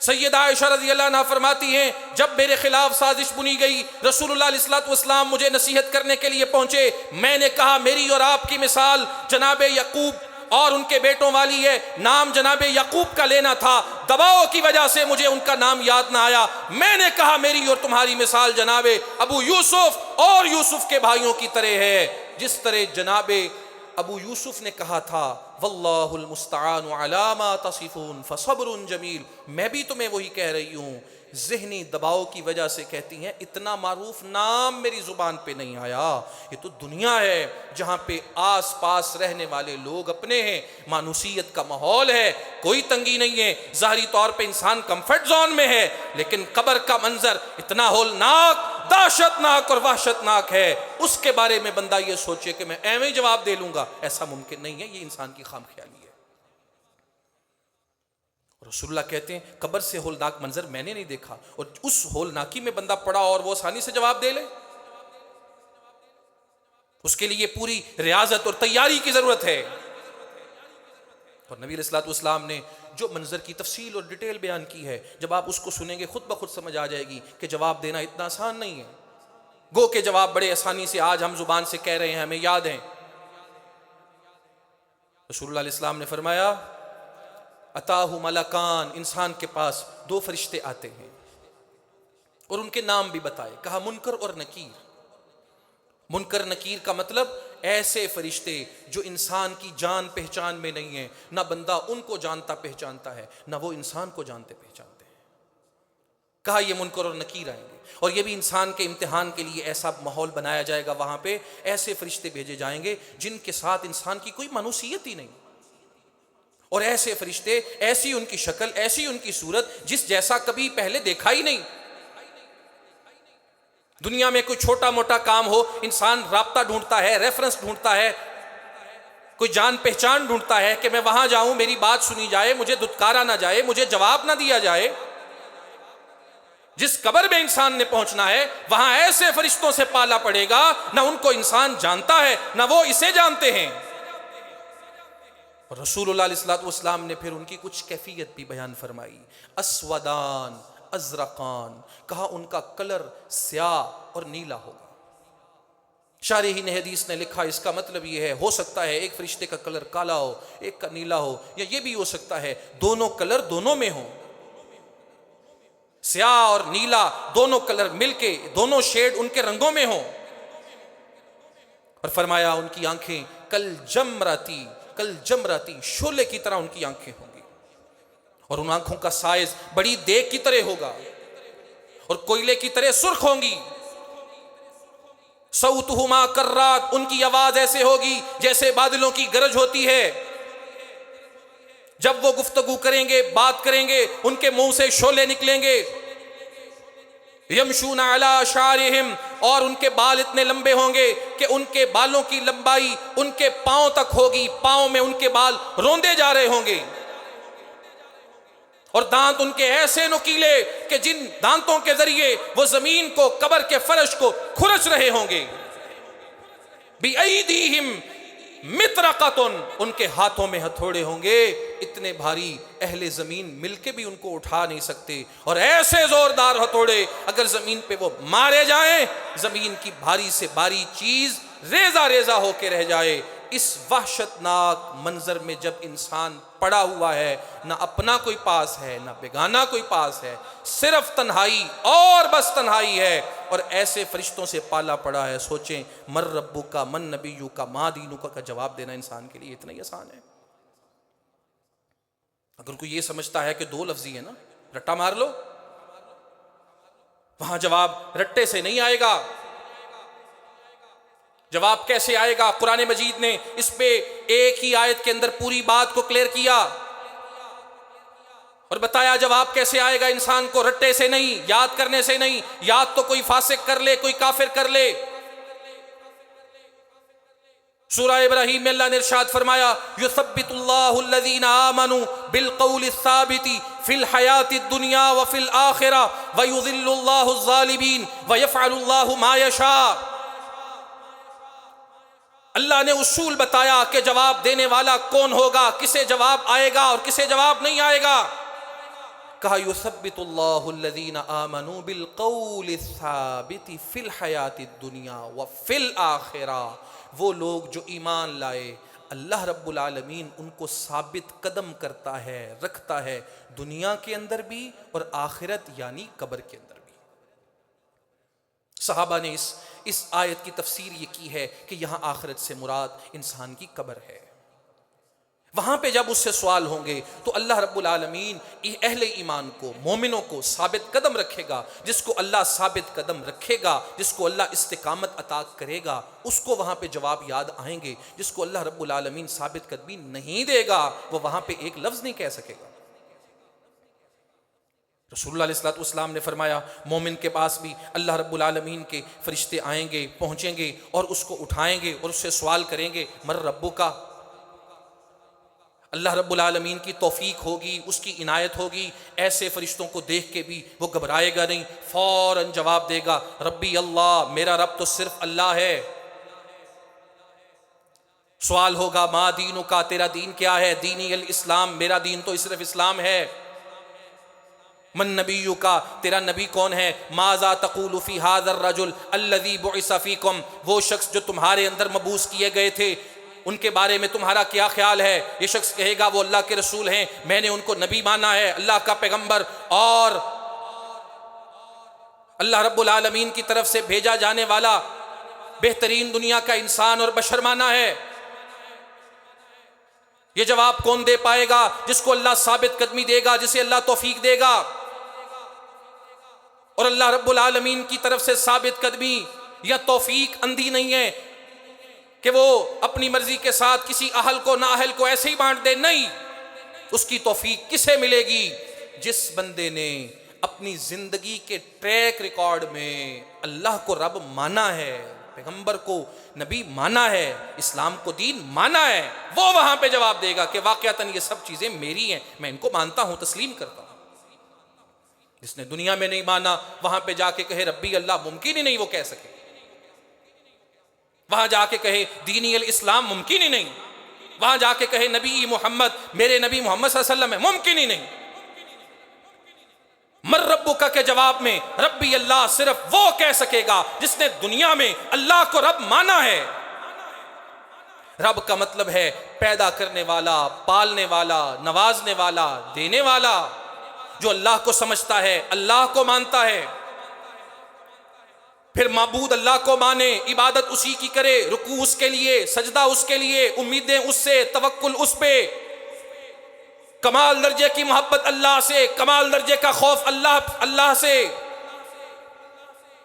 سیدہ عائشہ رضی اللہ عنہا فرماتی ہیں جب میرے خلاف سازش بنی گئی، رسول اللہ علیہ الصلوۃ والسلام مجھے نصیحت کرنے کے لیے پہنچے، میں نے کہا میری اور آپ کی مثال جناب یعقوب اور ان کے بیٹوں والی ہے، نام جناب یعقوب کا لینا تھا، دباؤ کی وجہ سے مجھے ان کا نام یاد نہ آیا، میں نے کہا میری اور تمہاری مثال جناب ابو یوسف اور یوسف کے بھائیوں کی طرح ہے، جس طرح جناب ابو یوسف نے کہا تھا واللہ المستعان علی ما تصفون فصبر جمیل، میں بھی تمہیں وہی کہہ رہی ہوں، ذہنی دباؤ کی وجہ سے کہتی ہیں اتنا معروف نام میری زبان پہ نہیں آیا۔ یہ تو دنیا ہے جہاں پہ آس پاس رہنے والے لوگ اپنے ہیں، مانوسیت کا ماحول ہے، کوئی تنگی نہیں ہے، ظاہری طور پہ انسان کمفرٹ زون میں ہے، لیکن قبر کا منظر اتنا ہولناک، دہشت ناک اور وحشت ناک ہے، اس کے بارے میں بندہ یہ سوچے کہ میں ایویں جواب دے لوں گا، ایسا ممکن نہیں ہے، یہ انسان کی خام خیالی ہے۔ رسول اللہ کہتے ہیں قبر سے ہولناک منظر میں نے نہیں دیکھا، اور اس ہولناکی میں بندہ پڑا اور وہ آسانی سے جواب دے لے، اس کے لیے پوری ریاضت اور تیاری کی ضرورت ہے۔ اور نبی علیہ الصلوۃ والسلام نے جو منظر کی تفصیل اور ڈیٹیل بیان کی ہے، جب آپ اس کو سنیں گے خود بخود سمجھ آ جائے گی کہ جواب دینا اتنا آسان نہیں ہے۔ گو کہ جواب بڑے آسانی سے آج ہم زبان سے کہہ رہے ہیں، ہمیں یاد ہیں۔ رسول اللہ علیہ السلام نے فرمایا اتاہ ملکان، انسان کے پاس دو فرشتے آتے ہیں، اور ان کے نام بھی بتائے، کہا منکر اور نکیر۔ منکر نکیر کا مطلب ایسے فرشتے جو انسان کی جان پہچان میں نہیں ہیں، نہ بندہ ان کو جانتا پہچانتا ہے، نہ وہ انسان کو جانتے پہچانتے ہیں۔ کہا یہ منکر اور نکیر آئیں گے، اور یہ بھی انسان کے امتحان کے لیے ایسا ماحول بنایا جائے گا، وہاں پہ ایسے فرشتے بھیجے جائیں گے جن کے ساتھ انسان کی کوئی مانوسیت ہی نہیں، اور ایسے فرشتے، ایسی ان کی شکل، ایسی ان کی صورت جس جیسا کبھی پہلے دیکھا ہی نہیں۔ دنیا میں کوئی چھوٹا موٹا کام ہو، انسان رابطہ ڈھونڈتا ہے، ریفرنس ڈھونڈتا ہے، کوئی جان پہچان ڈھونڈتا ہے کہ میں وہاں جاؤں، میری بات سنی جائے، مجھے دھتکارا نہ جائے، مجھے جواب نہ دیا جائے۔ جس قبر میں انسان نے پہنچنا ہے وہاں ایسے فرشتوں سے پالا پڑے گا، نہ ان کو انسان جانتا ہے نہ وہ اسے جانتے ہیں۔ اور رسول اللہ علیہ الصلوۃ والسلام نے پھر ان کی کچھ کیفیت بھی بیان فرمائی، اسودان ازرقان، کہا ان کا کلر سیاہ اور نیلا ہوگا۔ شارحین حدیث نے لکھا اس کا مطلب یہ ہے، ہو سکتا ہے ایک فرشتے کا کلر کالا ہو، ایک کا نیلا ہو، یا یہ بھی ہو سکتا ہے دونوں کلر دونوں میں ہوں، سیاہ اور نیلا دونوں کلر مل کے، دونوں شیڈ ان کے رنگوں میں ہوں۔ اور فرمایا ان کی آنکھیں کل جمراتی شعلے کی طرح ان کی آنکھیں ہوں گی، اور ان آنکھوں کا سائز بڑی دیگ کی طرح ہوگا، اور کوئلے کی طرح سرخ ہوں گی۔ صوتہما کرات، ان کی آواز ایسے ہوگی جیسے بادلوں کی گرج ہوتی ہے۔ جب وہ گفتگو کریں گے، بات کریں گے، ان کے منہ سے شعلے نکلیں گے۔ یمشون علی شعرہم، اور ان کے بال اتنے لمبے ہوں گے کہ ان کے بالوں کی لمبائی ان کے پاؤں تک ہوگی، پاؤں میں ان کے بال روندے جا رہے ہوں گے۔ اور دانت ان کے ایسے نکیلے کہ جن دانتوں کے ذریعے وہ زمین کو، قبر کے فرش کو کھرچ رہے ہوں گے۔ بِأَيْدِيهِمْ مِطْرَقَةٌ، ان کے ہاتھوں میں ہتھوڑے ہوں گے، اتنے بھاری اہل زمین مل کے بھی ان کو اٹھا نہیں سکتے، اور ایسے زوردار ہتھوڑے اگر زمین پہ وہ مارے جائیں، زمین کی بھاری سے بھاری چیز ریزہ ریزہ ہو کے رہ جائے۔ اس وحشت ناک منظر میں جب انسان پڑا ہوا ہے، نہ اپنا کوئی پاس ہے نہ بیگانہ کوئی پاس ہے، صرف تنہائی اور بس تنہائی ہے، اور ایسے فرشتوں سے پالا پڑا ہے، سوچیں من ربک کا، من نبیک کا، ما دینک کا جواب دینا انسان کے لیے اتنا ہی آسان ہے۔ اگر کوئی یہ سمجھتا ہے کہ دو لفظی ہے نا، رٹا مار لو، وہاں جواب رٹے سے نہیں آئے گا۔ جواب کیسے آئے گا؟ قرآن مجید نے اس پہ ایک ہی آیت کے اندر پوری بات کو کلیئر کیا اور بتایا جواب کیسے آئے گا انسان کو، رٹے سے نہیں، یاد کرنے سے نہیں۔ یاد تو کوئی فاسق کر لے، کوئی کافر کر لے۔ سورہ ابراہیم میں اللہ نے ارشاد فرمایا یثبت اللہ الذین آمنوا بالقول الثابت فی الحیاۃ الدنیا وفی الآخرہ ویذل اللہ الظالمین ویفعل اللہ ما یشاء۔ اللہ نے اصول بتایا کہ جواب دینے والا کون ہوگا، کسے جواب آئے گا اور کسے جواب نہیں آئے گا۔ کہا یثبت اللہ الذین آمنوا بالقول الثابت فی الحیاۃ الدنیا وفی الآخرہ، وہ لوگ جو ایمان لائے اللہ رب العالمین ان کو ثابت قدم کرتا ہے، رکھتا ہے، دنیا کے اندر بھی اور آخرت یعنی قبر کے اندر بھی۔ صحابہ نے اس آیت کی تفسیر یہ کی ہے کہ یہاں آخرت سے مراد انسان کی قبر ہے۔ وہاں پہ جب اس سے سوال ہوں گے تو اللہ رب العالمین اہل ایمان کو، مومنوں کو ثابت قدم رکھے گا۔ جس کو اللہ ثابت قدم رکھے گا، جس کو اللہ استقامت عطا کرے گا، اس کو وہاں پہ جواب یاد آئیں گے۔ جس کو اللہ رب العالمین ثابت قدمی نہیں دے گا، وہ وہاں پہ ایک لفظ نہیں کہہ سکے گا۔ رسول اللہ علیہ الصلوۃ والسلام نے فرمایا مومن کے پاس بھی اللہ رب العالمین کے فرشتے آئیں گے، پہنچیں گے اور اس کو اٹھائیں گے اور اس سے سوال کریں گے من ربک کا۔ اللہ رب العالمین کی توفیق ہوگی، اس کی عنایت ہوگی، ایسے فرشتوں کو دیکھ کے بھی وہ گھبرائے گا نہیں، فوراً جواب دے گا ربی اللہ، میرا رب تو صرف اللہ ہے۔ سوال ہوگا ما دینک کا، تیرا دین کیا ہے؟ دینی الاسلام، میرا دین تو صرف اسلام ہے۔ من نبیک کا، تیرا نبی کون ہے؟ ماذا تقول فی ھذا الرجل الذی بعث فیکم، وہ شخص جو تمہارے اندر مبعوث کیے گئے تھے ان کے بارے میں تمہارا کیا خیال ہے؟ یہ شخص کہے گا وہ اللہ کے رسول ہیں، میں نے ان کو نبی مانا ہے، اللہ کا پیغمبر اور اللہ رب العالمین کی طرف سے بھیجا جانے والا بہترین دنیا کا انسان اور بشر مانا ہے۔ یہ جواب کون دے پائے گا؟ جس کو اللہ ثابت قدمی دے گا، جسے اللہ توفیق دے گا۔ اور اللہ رب العالمین کی طرف سے ثابت قدمی یا توفیق اندھی نہیں ہے کہ وہ اپنی مرضی کے ساتھ کسی اہل کو نااہل کو ایسے ہی بانٹ دے، نہیں۔ اس کی توفیق کسے ملے گی؟ جس بندے نے اپنی زندگی کے ٹریک ریکارڈ میں اللہ کو رب مانا ہے، پیغمبر کو نبی مانا ہے، اسلام کو دین مانا ہے، وہ وہاں پہ جواب دے گا کہ واقعتاً یہ سب چیزیں میری ہیں، میں ان کو مانتا ہوں، تسلیم کرتا ہوں۔ جس نے دنیا میں نہیں مانا وہاں پہ جا کے کہے ربی اللہ، ممکن ہی نہیں وہ کہہ سکے۔ وہاں جا کے کہے دینی الاسلام، ممکن ہی نہیں۔ وہاں جا کے کہے نبی محمد، میرے نبی محمد صلی اللہ علیہ وسلم ہے، ممکن ہی نہیں۔ من ربک کے جواب میں ربی اللہ صرف وہ کہہ سکے گا جس نے دنیا میں اللہ کو رب مانا ہے۔ رب کا مطلب ہے پیدا کرنے والا، پالنے والا، نوازنے والا، دینے والا۔ جو اللہ کو سمجھتا ہے، اللہ کو مانتا ہے، پھر معبود اللہ کو مانے، عبادت اسی کی کرے، رکوع اس کے لیے، سجدہ اس کے لیے، امیدیں اس سے، توکل اس پہ، کمال درجے کی محبت اللہ سے، کمال درجے کا خوف اللہ سے۔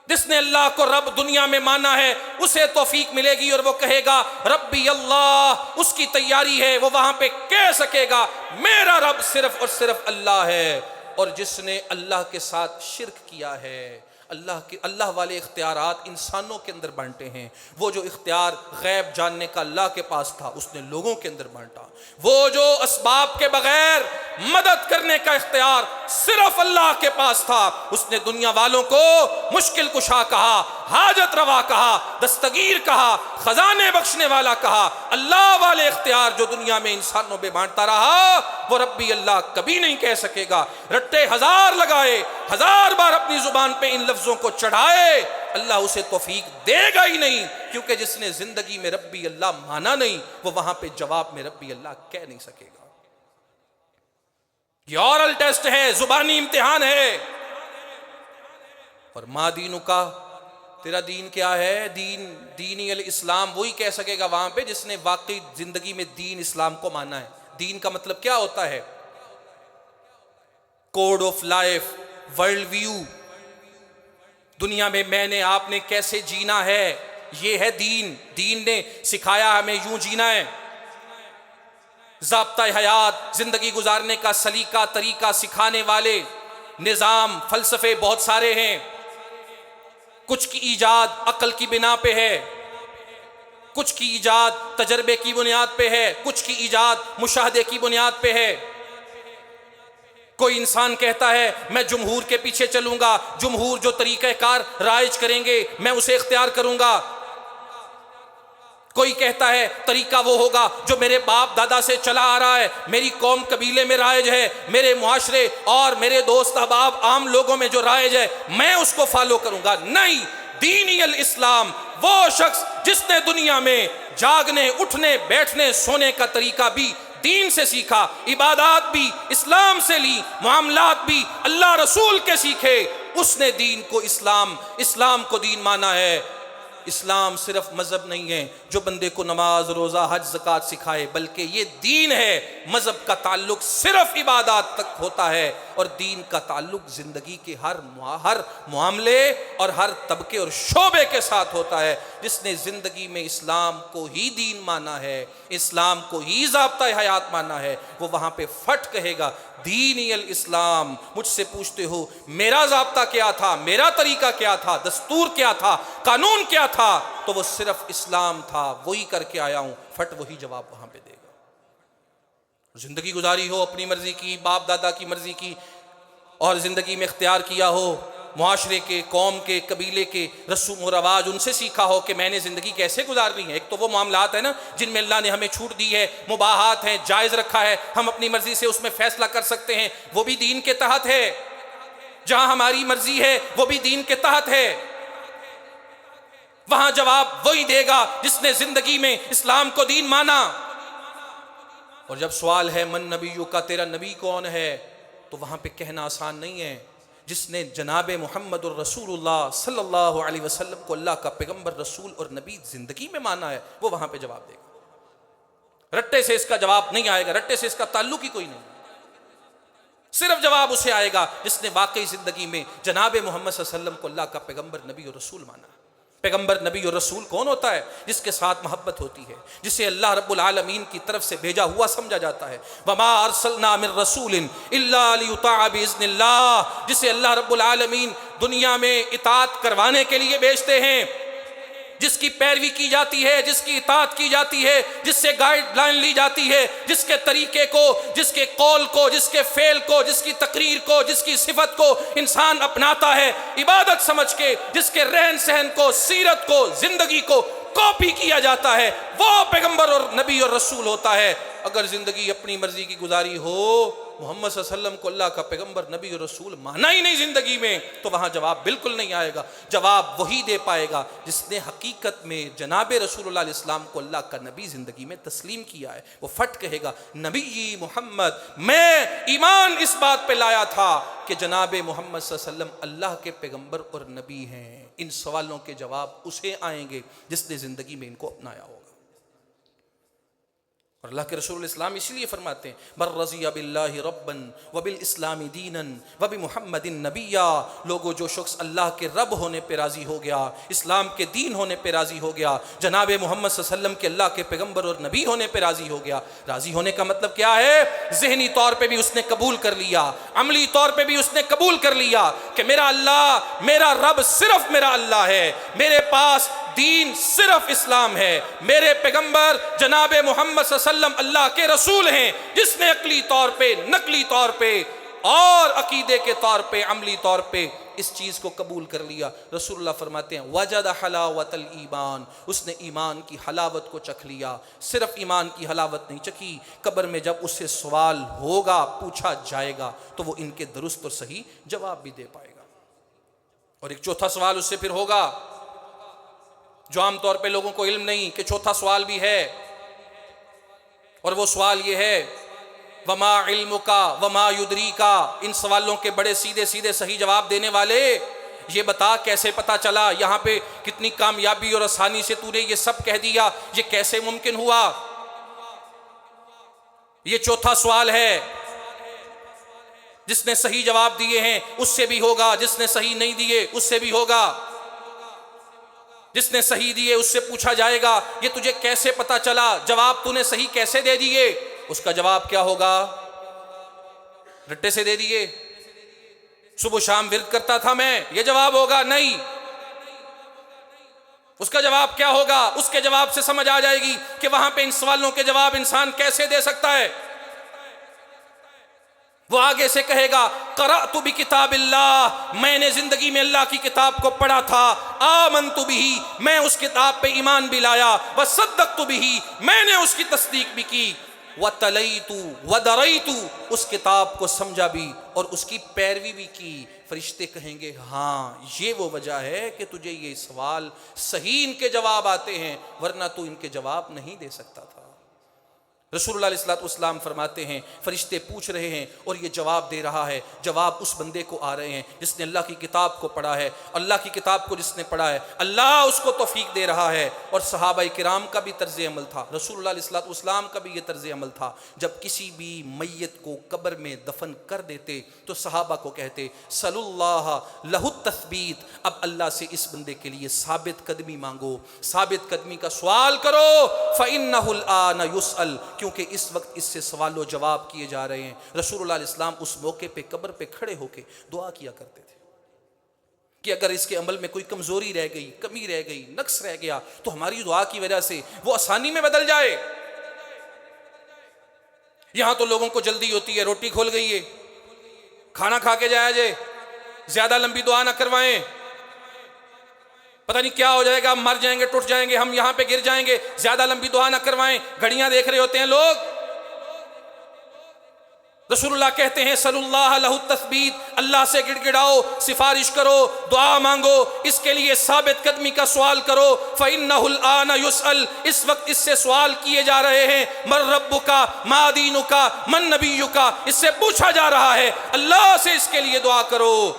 جس نے اللہ کو رب دنیا میں مانا ہے اسے توفیق ملے گی اور وہ کہے گا ربی اللہ، اس کی تیاری ہے، وہ وہاں پہ کہہ سکے گا میرا رب صرف اور صرف اللہ ہے۔ اور جس نے اللہ کے ساتھ شرک کیا ہے، اللہ والے اختیارات انسانوں کے اندر بانٹے ہیں۔ وہ جو اختیار غیب جاننے کا اللہ کے پاس تھا اس نے لوگوں کے اندر بانٹا۔ وہ جو اسباب کے بغیر مدد کرنے کا اختیار صرف اللہ کے پاس تھا اس نے دنیا والوں کو مشکل کشا کہا، حاجت روا کہا، دستگیر کہا، خزانے بخشنے والا کہا۔ اللہ والے اختیار جو دنیا میں انسانوں میں بانٹتا رہا وہ ربی اللہ کبھی نہیں کہہ سکے گا۔ رٹے ہزار لگائے، ہزار بار اپنی زبان پہ ان لفظوں کو چڑھائے، اللہ اسے توفیق دے گا ہی نہیں، کیونکہ جس نے زندگی میں ربی اللہ مانا نہیں وہ وہاں پہ جواب میں ربی اللہ کہہ نہیں سکے گا۔ یہ اورل ٹیسٹ ہے، زبانی امتحان ہے۔ اور ما دینو کا، تیرا دین کیا ہے؟ دینی الاسلام وہی کہہ سکے گا وہاں پہ جس نے واقعی زندگی میں دین اسلام کو مانا ہے۔ دین کا مطلب کیا ہوتا ہے؟ Code of life, world view, دنیا میں نے آپ نے کیسے جینا ہے، یہ ہے دین۔ دین نے سکھایا ہمیں یوں جینا ہے۔ ضابطہ حیات، زندگی گزارنے کا سلیقہ طریقہ سکھانے والے نظام فلسفے بہت سارے ہیں۔ کچھ کی ایجاد عقل کی بنا پہ ہے، کچھ کی ایجاد تجربے کی بنیاد پہ ہے، کچھ کی ایجاد مشاہدے کی بنیاد پہ ہے۔ کوئی انسان کہتا ہے میں جمہور کے پیچھے چلوں گا، جمہور جو طریقہ کار رائج کریں گے میں اسے اختیار کروں گا۔ کوئی کہتا ہے طریقہ وہ ہوگا جو میرے باپ دادا سے چلا آ رہا ہے، میری قوم قبیلے میں رائج ہے، میرے معاشرے اور میرے دوست احباب عام لوگوں میں جو رائج ہے میں اس کو فالو کروں گا۔ نہیں، دینی الاسلام وہ شخص جس نے دنیا میں جاگنے اٹھنے بیٹھنے سونے کا طریقہ بھی دین سے سیکھا، عبادات بھی اسلام سے لی، معاملات بھی اللہ رسول کے سیکھے، اس نے دین کو اسلام کو دین مانا ہے۔ اسلام صرف مذہب نہیں ہے جو بندے کو نماز روزہ حج زکوٰۃ سکھائے، بلکہ یہ دین ہے۔ مذہب کا تعلق صرف عبادات تک ہوتا ہے اور دین کا تعلق زندگی کے ہر معاملے اور ہر طبقے اور شعبے کے ساتھ ہوتا ہے۔ جس نے زندگی میں اسلام کو ہی دین مانا ہے، اسلام کو ہی ضابطہ حیات مانا ہے، وہ وہاں پہ فٹ کہے گا دینی الاسلام۔ مجھ سے پوچھتے ہو میرا ضابطہ کیا تھا، میرا طریقہ کیا تھا، دستور کیا تھا، قانون کیا تھا، تو وہ صرف اسلام تھا، وہی کر کے آیا ہوں، فٹ وہی جواب وہاں پہ دے گا۔ زندگی گزاری ہو اپنی مرضی کی، باپ دادا کی مرضی کی، اور زندگی میں اختیار کیا ہو معاشرے کے، قوم کے، قبیلے کے رسوم و رواج، ان سے سیکھا ہو کہ میں نے زندگی کیسے گزارنی ہے۔ ایک تو وہ معاملات ہیں نا جن میں اللہ نے ہمیں چھوٹ دی ہے، مباحات ہیں، جائز رکھا ہے، ہم اپنی مرضی سے اس میں فیصلہ کر سکتے ہیں، وہ بھی دین کے تحت ہے۔ جہاں ہماری مرضی ہے وہ بھی دین کے تحت ہے۔ وہاں جواب وہی دے گا جس نے زندگی میں اسلام کو دین مانا۔ اور جب سوال ہے من نبیو کا، تیرا نبی کون ہے، تو وہاں پہ کہنا آسان نہیں ہے۔ جس نے جناب محمد الرسول اللہ صلی اللہ علیہ وسلم کو اللہ کا پیغمبر رسول اور نبی زندگی میں مانا ہے وہ وہاں پہ جواب دے گا۔ رٹے سے اس کا جواب نہیں آئے گا، رٹے سے اس کا تعلق ہی کوئی نہیں۔ صرف جواب اسے آئے گا جس نے واقعی زندگی میں جناب محمد صلی اللہ علیہ وسلم کو اللہ کا پیغمبر نبی اور رسول مانا۔ پیغمبر نبی اور رسول کون ہوتا ہے؟ جس کے ساتھ محبت ہوتی ہے، جسے اللہ رب العالمین کی طرف سے بھیجا ہوا سمجھا جاتا ہے۔ وما ارسلنا من رسول الا لیطاع باذن اللہ، جسے اللہ رب العالمین دنیا میں اطاعت کروانے کے لیے بھیجتے ہیں، جس کی پیروی کی جاتی ہے، جس کی اطاعت کی جاتی ہے، جس سے گائیڈ لائن لی جاتی ہے، جس کے طریقے کو، جس کے قول کو، جس کے فعل کو، جس کی تقریر کو، جس کی صفت کو انسان اپناتا ہے عبادت سمجھ کے، جس کے رہن سہن کو، سیرت کو، زندگی کو کاپی کیا جاتا ہے، وہ پیغمبر اور نبی اور رسول ہوتا ہے۔ اگر زندگی اپنی مرضی کی گزاری ہو، محمد صلی اللہ علیہ وسلم کو اللہ کا پیغمبر نبی اور رسول مانا ہی نہیں زندگی میں، تو وہاں جواب بالکل نہیں آئے گا۔ جواب وہی دے پائے گا جس نے حقیقت میں جناب رسول اللہ علیہ السلام کو اللہ کا نبی زندگی میں تسلیم کیا ہے۔ وہ فٹ کہے گا نبی محمد، میں ایمان اس بات پہ لایا تھا کہ جناب محمد صلی اللہ علیہ وسلم اللہ کے پیغمبر اور نبی ہیں۔ ان سوالوں کے جواب اسے آئیں گے جس نے زندگی میں ان کو اپنایا ہوگا۔ اور اللہ کے رسول اسلام اسی لیے فرماتے ہیں من رضی باللہ ربا وبالاسلام دینا وبمحمد نبیا، لوگوں جو شخص اللہ کے رب ہونے پہ راضی ہو گیا، اسلام کے دین ہونے پہ راضی ہو گیا، جناب محمد صلی اللہ علیہ وسلم کے اللہ کے پیغمبر اور نبی ہونے پہ راضی ہو گیا۔ راضی ہونے کا مطلب کیا ہے؟ ذہنی طور پہ بھی اس نے قبول کر لیا، عملی طور پہ بھی اس نے قبول کر لیا کہ میرا اللہ، میرا رب صرف میرا اللہ ہے، میرے پاس دین صرف اسلام ہے، میرے پیغمبر جناب محمد صلی اللہ علیہ وسلم اللہ کے رسول ہیں۔ جس نے عقلی طور پہ، نقلی طور پہ اور عقیدے کے طور پہ، عملی طور پہ اس چیز کو قبول کر لیا، رسول اللہ فرماتے ہیں وجد حلاوت الایمان، اس نے ایمان کی حلاوت کو چکھ لیا۔ صرف ایمان کی حلاوت نہیں چکھی، قبر میں جب اس سے سوال ہوگا، پوچھا جائے گا، تو وہ ان کے درست اور صحیح جواب بھی دے پائے گا۔ اور ایک چوتھا سوال اس سے پھر ہوگا جو عام طور پہ لوگوں کو علم نہیں کہ چوتھا سوال بھی ہے، اور وہ سوال یہ ہے وما علمک وما یدریک۔ ان سوالوں کے بڑے سیدھے سیدھے صحیح جواب دینے والے، یہ بتا کیسے پتا چلا، یہاں پہ کتنی کامیابی اور آسانی سے تو نے یہ سب کہہ دیا، یہ کیسے ممکن ہوا؟ یہ چوتھا سوال ہے۔ جس نے صحیح جواب دیے ہیں اس سے بھی ہوگا، جس نے صحیح نہیں دیے اس سے بھی ہوگا۔ جس نے صحیح دیے اس سے پوچھا جائے گا یہ تجھے کیسے پتا چلا، جواب تو نے صحیح کیسے دے دیے؟ اس کا جواب کیا ہوگا؟ رٹے سے دے دیے، صبح شام ورد کرتا تھا میں، یہ جواب ہوگا؟ نہیں۔ اس کا جواب کیا ہوگا؟ اس کے جواب سے سمجھ آ جائے گی کہ وہاں پہ ان سوالوں کے جواب انسان کیسے دے سکتا ہے۔ وہ آگے سے کہے گا قرأت بکتاب اللہ، میں نے زندگی میں اللہ کی کتاب کو پڑھا تھا، آمنت بہ، میں اس کتاب پہ ایمان بھی لایا، وصدقت بہ، میں نے اس کی تصدیق بھی کی، وتلیت ودریت، اس کتاب کو سمجھا بھی اور اس کی پیروی بھی کی۔ فرشتے کہیں گے ہاں یہ وہ وجہ ہے کہ تجھے یہ سوال صحیح ان کے جواب آتے ہیں، ورنہ تو ان کے جواب نہیں دے سکتا تھا۔ رسول اللہ علیہ السلام فرماتے ہیں فرشتے پوچھ رہے ہیں اور یہ جواب دے رہا ہے، جواب اس بندے کو آ رہے ہیں جس نے اللہ کی کتاب کو پڑھا ہے، اللہ کی کتاب کو جس نے پڑھا ہے اللہ اس کو توفیق دے رہا ہے۔ اور صحابہ کرام کا بھی طرز عمل تھا، رسول اللہ علیہ السلام کا بھی یہ طرز عمل تھا، جب کسی بھی میت کو قبر میں دفن کر دیتے تو صحابہ کو کہتے صلی اللہ لہ التثبیت، اب اللہ سے اس بندے کے لیے ثابت قدمی مانگو، ثابت قدمی کا سوال کرو، فإنہ الآن یسأل، کیونکہ اس وقت اس سے سوال و جواب کیے جا رہے ہیں۔ رسول اللہ علیہ السلام اس موقع پہ قبر پہ کھڑے ہو کے دعا کیا کرتے تھے کہ اگر اس کے عمل میں کوئی کمزوری رہ گئی، کمی رہ گئی، نقص رہ گیا تو ہماری دعا کی وجہ سے وہ آسانی میں بدل جائے۔ یہاں تو لوگوں کو جلدی ہوتی ہے، روٹی کھول گئی ہے، کھانا کھا کے جایا جائے، زیادہ لمبی دعا نہ کروائیں، پتہ نہیں کیا ہو جائے گا، ہم مر جائیں گے، ٹوٹ جائیں گے، ہم یہاں پہ گر جائیں گے، زیادہ لمبی دعا نہ کروائیں۔ گھڑیاں دیکھ رہے ہوتے ہیں لوگ، رسول اللہ کہتے ہیں صلی اللہ لہ التثبیت، اللہ سے گڑ گڑاؤ، سفارش کرو، دعا مانگو، اس کے لیے ثابت قدمی کا سوال کرو۔ فإنہ الآن یسأل، اس وقت اس سے سوال کیے جا رہے ہیں، من ربک ما دینک من نبیک، اس سے پوچھا جا رہا ہے، اللہ سے اس کے لیے دعا کرو۔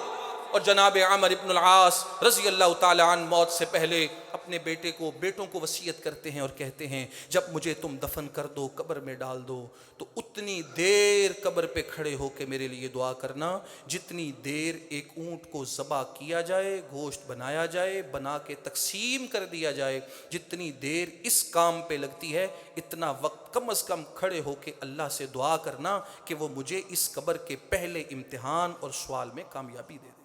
اور جناب عمر ابن العاص رضی اللہ تعالی عنہ موت سے پہلے اپنے بیٹوں کو وصیت کرتے ہیں اور کہتے ہیں جب مجھے تم دفن کر دو، قبر میں ڈال دو، تو اتنی دیر قبر پہ کھڑے ہو کے میرے لیے دعا کرنا جتنی دیر ایک اونٹ کو ذبح کیا جائے، گوشت بنایا جائے، بنا کے تقسیم کر دیا جائے، جتنی دیر اس کام پہ لگتی ہے اتنا وقت کم از کم کھڑے ہو کے اللہ سے دعا کرنا کہ وہ مجھے اس قبر کے پہلے امتحان اور سوال میں کامیابی دے دے۔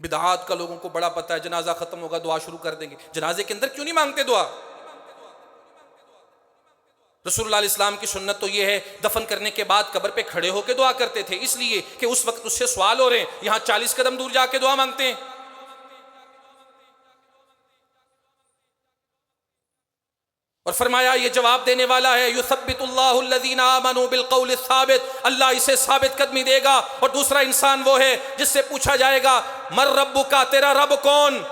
بدعات کا لوگوں کو بڑا پتہ ہے، جنازہ ختم ہوگا دعا شروع کر دیں گے، جنازے کے اندر کیوں نہیں مانگتے دعا؟ رسول اللہ علیہ السلام کی سنت تو یہ ہے دفن کرنے کے بعد قبر پہ کھڑے ہو کے دعا کرتے تھے، اس لیے کہ اس وقت اس سے سوال ہو رہے ہیں، یہاں 40 قدم دور جا کے دعا مانگتے ہیں۔ اور فرمایا یہ جواب دینے والا ہے، یثبت اللہ الذین آمنوا بالقول الثابت، اللہ اسے ثابت قدمی دے گا۔ اور دوسرا انسان وہ ہے جس سے پوچھا جائے گا من ربک، تیرا رب کون؟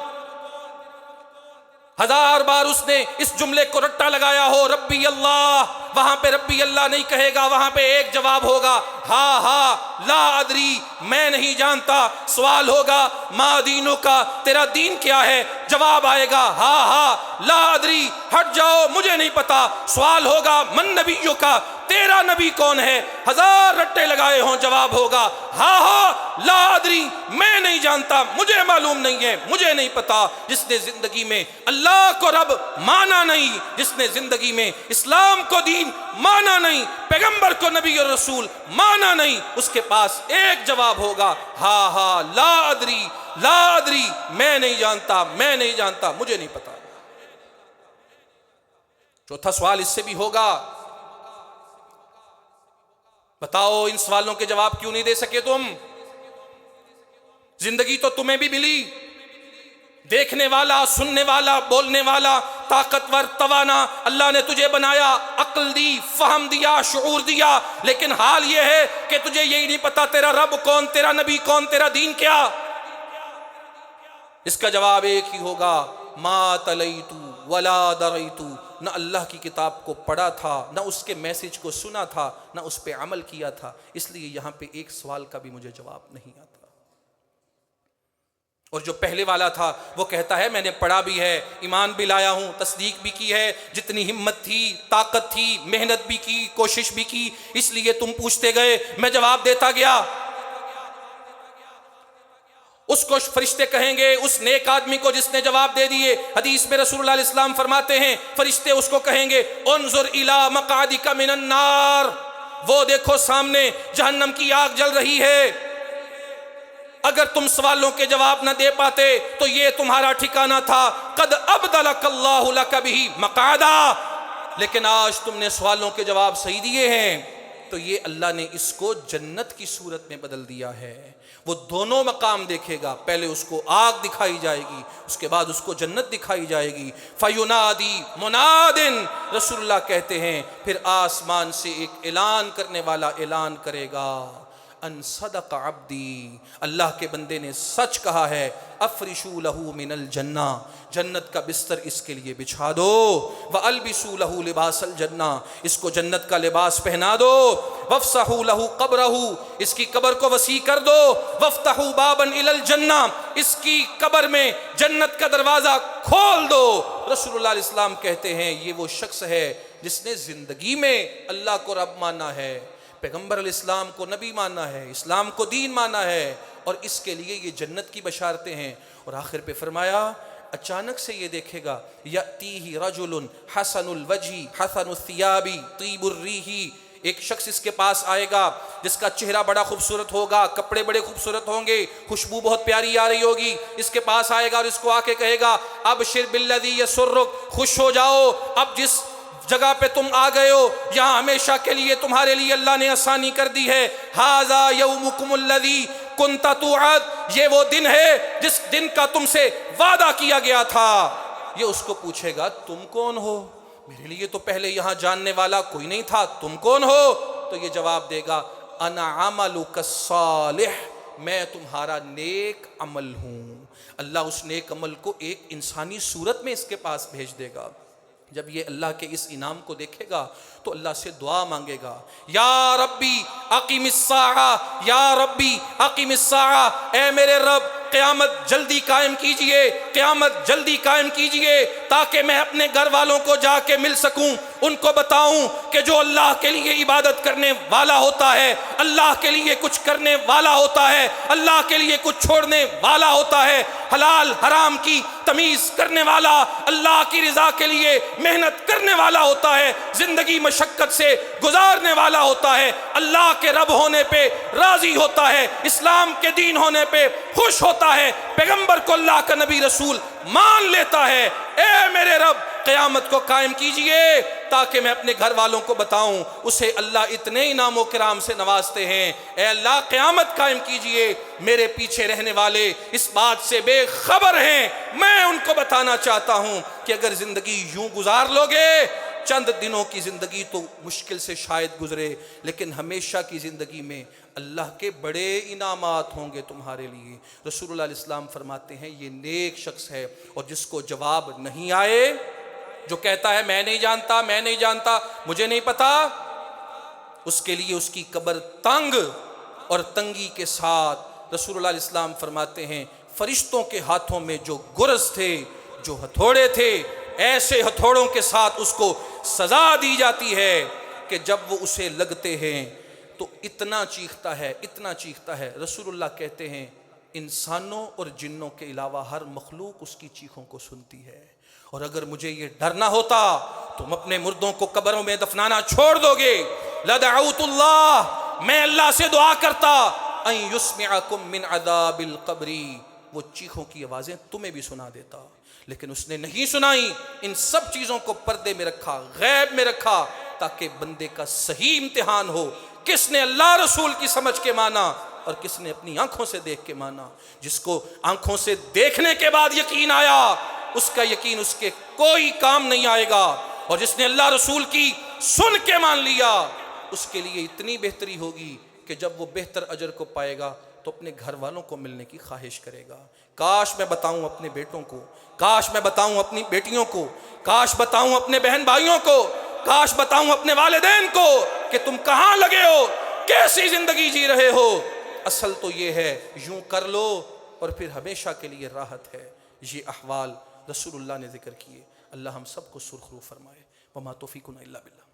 1000 بار اس نے اس جملے کو رٹا لگایا ہو ربی اللہ، وہاں پہ ربی اللہ نہیں کہے گا، وہاں پہ ایک جواب ہوگا ہاں ہاں لا ادری، میں نہیں جانتا۔ سوال ہوگا ما دینو کا، تیرا دین کیا ہے؟ جواب آئے گا ہاں ہاں لا ادری، ہٹ جاؤ مجھے نہیں پتا۔ سوال ہوگا من نبیوں کا، تیرا نبی کون ہے؟ 1000 رٹے لگائے ہوں، جواب ہوگا ہاں ہاں لا ادری، میں نہیں جانتا، مجھے معلوم نہیں ہے، مجھے نہیں پتا۔ جس نے زندگی میں اللہ کو رب مانا نہیں، جس نے زندگی میں اسلام کو دین مانا نہیں، پیغمبر کو نبی اور رسول مانا نہیں، اس کے پاس ایک جواب ہوگا ہاں ہاں لا ادری، لا ادری، میں نہیں جانتا، میں نہیں جانتا، مجھے نہیں پتا۔ چوتھا سوال اس سے بھی ہوگا، بتاؤ ان سوالوں کے جواب کیوں نہیں دے سکے تم؟ زندگی تو تمہیں بھی ملی، دیکھنے والا، سننے والا، بولنے والا، طاقتور، توانا، اللہ نے تجھے بنایا، عقل دی، فہم دیا، شعور دیا، لیکن حال یہ ہے کہ تجھے یہی نہیں پتا تیرا رب کون، تیرا نبی کون، تیرا دین کیا۔ اس کا جواب ایک ہی ہوگا ما تلیتو ولا دریتو، نہ اللہ کی کتاب کو پڑھا تھا، نہ اس کے میسج کو سنا تھا، نہ اس پہ عمل کیا تھا، اس لیے یہاں پہ ایک سوال کا بھی مجھے جواب نہیں آتا۔ اور جو پہلے والا تھا وہ کہتا ہے میں نے پڑھا بھی ہے، ایمان بھی لایا ہوں، تصدیق بھی کی ہے، جتنی ہمت تھی، طاقت تھی، محنت بھی کی، کوشش بھی کی، اس لیے تم پوچھتے گئے، میں جواب دیتا گیا۔ اس کو فرشتے کہیں گے، اس نیک آدمی کو جس نے جواب دے دیے، حدیث میں رسول اللہ علیہ السلام فرماتے ہیں فرشتے اس کو کہیں گے انظر الی مقعدک من النار، وہ دیکھو سامنے جہنم کی آگ جل رہی ہے، اگر تم سوالوں کے جواب نہ دے پاتے تو یہ تمہارا ٹھکانہ تھا، قد ابدلک اللہ لک بہ مقعدا، لیکن آج تم نے سوالوں کے جواب صحیح دیے ہیں تو یہ اللہ نے اس کو جنت کی صورت میں بدل دیا ہے۔ وہ دونوں مقام دیکھے گا، پہلے اس کو آگ دکھائی جائے گی، اس کے بعد اس کو جنت دکھائی جائے گی۔ فَيُنَادِي مُنَادٍ، رسول اللہ کہتے ہیں پھر آسمان سے ایک اعلان کرنے والا اعلان کرے گا ان صدق عبدی، اللہ کے بندے نے سچ کہا ہے، افرشوا لہ من الجنہ، جنت کا بستر اس کے لیے بچھا دو، والبسوا لہ لباس الجنہ، اس کو جنت کا لباس پہنا دو، وافسحوا لہ قبرہ، اس کی قبر کو وسیع کر دو، وافتحوا بابا الی الجنہ، اس کی قبر میں جنت کا دروازہ کھول دو۔ رسول اللہ علیہ السلام کہتے ہیں یہ وہ شخص ہے جس نے زندگی میں اللہ کو رب مانا ہے، پیغمبر علیہ السلام کو نبی مانا ہے، اسلام کو دین مانا ہے، اور اس کے لیے یہ جنت کی بشارتیں ہیں۔ اور آخر پہ فرمایا اچانک سے یہ دیکھے گا یأتیہ رجل حسن الوجہ حسن الثیاب طیب الریح، ایک شخص اس کے پاس آئے گا جس کا چہرہ بڑا خوبصورت ہوگا، کپڑے بڑے خوبصورت ہوں گے، خوشبو بہت پیاری آ رہی ہوگی، اس کے پاس آئے گا اور اس کو آ کے کہے گا ابشر بالذی یسرک، خوش ہو جاؤ، اب جس جگہ پہ تم آ گئے ہو یہاں ہمیشہ کے لیے تمہارے لیے اللہ نے آسانی کر دی ہے، ھذا یومکم الذی کنت توعد، یہ وہ دن ہے جس دن کا تم سے وعدہ کیا گیا تھا۔ یہ اس کو پوچھے گا تم کون ہو؟ میرے لیے تو پہلے یہاں جاننے والا کوئی نہیں تھا، تم کون ہو؟ تو یہ جواب دے گا انا عملک الصالح، میں تمہارا نیک عمل ہوں۔ اللہ اس نیک عمل کو ایک انسانی صورت میں اس کے پاس بھیج دے گا۔ جب یہ اللہ کے اس انعام کو دیکھے گا تو اللہ سے دعا مانگے گا یا ربی اقیم الساعہ، یا ربی اقیم الساعہ، اے میرے رب قیامت جلدی قائم کیجئے، قیامت جلدی قائم کیجئے تاکہ میں اپنے گھر والوں کو جا کے مل سکوں، ان کو بتاؤں کہ جو اللہ کے لیے عبادت کرنے والا ہوتا ہے، اللہ کے لیے کچھ کرنے والا ہوتا ہے، اللہ کے لیے کچھ چھوڑنے والا ہوتا ہے، حلال حرام کی تمیز کرنے والا، اللہ کی رضا کے لیے محنت کرنے والا ہوتا ہے، زندگی مشقت سے گزارنے والا ہوتا ہے، اللہ کے رب ہونے پہ راضی ہوتا ہے، اسلام کے دین ہونے پہ خوش ہوتا ہے، پیغمبر کو اللہ کا نبی رسول مان لیتا ہے۔ اے میرے رب قیامت کو قائم کیجئے تاکہ میں اپنے گھر والوں کو بتاؤں، اسے اللہ اتنے انعام و کرام سے نوازتے ہیں۔ اے اللہ قیامت قائم کیجئے، میرے پیچھے رہنے والے اس بات سے بے خبر ہیں، میں ان کو بتانا چاہتا ہوں کہ اگر زندگی یوں گزار لوگے چند دنوں کی زندگی تو مشکل سے شاید گزرے، لیکن ہمیشہ کی زندگی میں اللہ کے بڑے انعامات ہوں گے تمہارے لیے۔ رسول اللہ علیہ السلام فرماتے ہیں یہ نیک شخص ہے، اور جس کو جواب نہیں آئے، جو کہتا ہے میں نہیں جانتا، میں نہیں جانتا، مجھے نہیں پتا، اس کے لیے اس کی قبر تنگ، اور تنگی کے ساتھ رسول اللہ علیہ السلام فرماتے ہیں فرشتوں کے ہاتھوں میں جو گرز تھے، جو ہتھوڑے تھے، ایسے ہتھوڑوں کے ساتھ اس کو سزا دی جاتی ہے کہ جب وہ اسے لگتے ہیں تو اتنا چیختا ہے، اتنا چیختا ہے۔ رسول اللہ کہتے ہیں انسانوں اور جنوں کے علاوہ ہر مخلوق اس کی چیخوں کو سنتی ہے، اور اگر مجھے یہ ڈر نہ ہوتا تم اپنے مردوں کو قبروں میں دفنانا چھوڑ دو گے، لدعوت اللہ، میں اللہ سے دعا کرتا ان یسمعکم من عذاب القبر، وہ چیخوں کی آوازیں تمہیں بھی سنا دیتا، لیکن اس نے نہیں سنائی۔ ان سب چیزوں کو پردے میں رکھا، غیب میں رکھا، تاکہ بندے کا صحیح امتحان ہو، کس نے اللہ رسول کی سمجھ کے مانا اور کس نے اپنی آنکھوں سے دیکھ کے مانا۔ جس کو آنکھوں سے دیکھنے کے بعد یقین آیا، اس کا یقین اس کے کوئی کام نہیں آئے گا، اور جس نے اللہ رسول کی سن کے مان لیا، اس کے لیے اتنی بہتری ہوگی کہ جب وہ بہتر اجر کو پائے گا تو اپنے گھر والوں کو ملنے کی خواہش کرے گا۔ کاش میں بتاؤں اپنے بیٹوں کو، کاش میں بتاؤں اپنی بیٹیوں کو، کاش بتاؤں اپنے بہن بھائیوں کو، کاش بتاؤں اپنے والدین کو کہ تم کہاں لگے ہو، کیسی زندگی جی رہے ہو۔ اصل تو یہ ہے یوں کر لو اور پھر ہمیشہ کے لیے راحت ہے۔ یہ احوال رسول اللہ نے ذکر کیے۔ اللہ ہم سب کو سرخرو فرمائے۔ وما توفیقنا الا باللہ۔